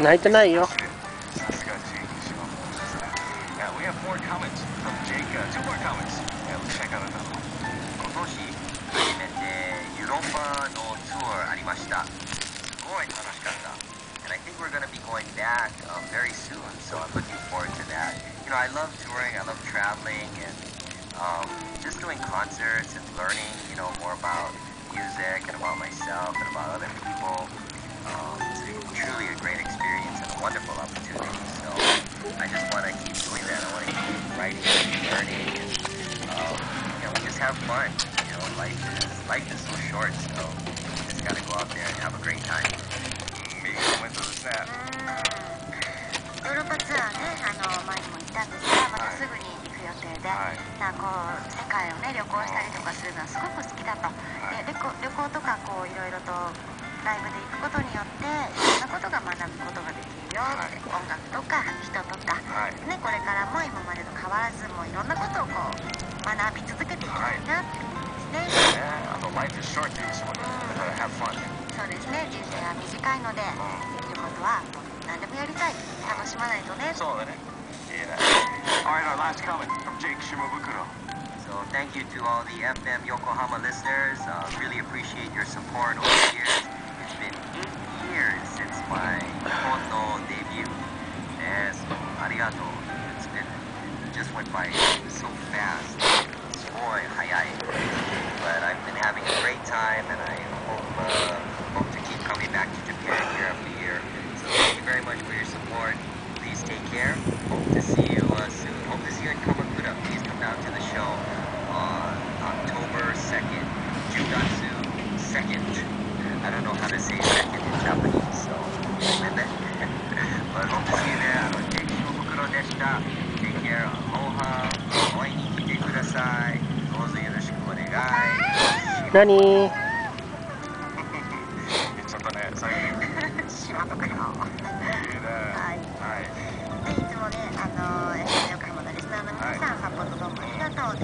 泣いてないよ。And I think we're going to be going back very soon, so I'm looking forward to that. You know, I love touring, I love traveling, and just doing concerts and learning, you know, more about music and about myself and about other people. It's truly a great experience and a wonderful opportunity, so I just want to keep doing that. I want to keep writing and learning, and you know, just have fun. You know, life is so short, so you just got to go out there and have a great time. ヨーロッパツアーね、前にも行ったんですが、またすぐに行く予定で、こう世界をね旅行したりとかするのはすごく好きだと。で、旅行とかこういろいろとライブで行くことによっていろんなことが学ぶことができるよって、音楽とか人とか、ね、これからも今までと変わらずもういろんなことをこう学び続けていきたいなっていうことですね。そうですね、人生は短いので、できることは何でもやりたい、楽しまないとね。そうだね。Alright, our last comment from Jake Shimabukuro. So thank you to all the FM Yokohama listeners. Really appreciate your support over the years. It's been 8 years since my Nihon debut. Yes, arigato. It just went by so fast. It's boy, hayai. But I've been having a great time, and I hope to keep coming back to Japan year after year. So thank you very much for your support. Please take care. Hope to see you soon. Hope to see you in Kamakura. Please come down to the show on October 2nd. Jugatsu 2nd. I don't know how to say second in Japanese, so but hope to see you there. Jake Shimabukuro deshita. Take care. Aloha. Oi ni kite kudasai. どうぞよろしくお願いします。何？言っちゃったね、最後に。しまっとくよ。はい。で、いつもね、FM 横浜のリスナーの皆さん、サポートどうもありがとう。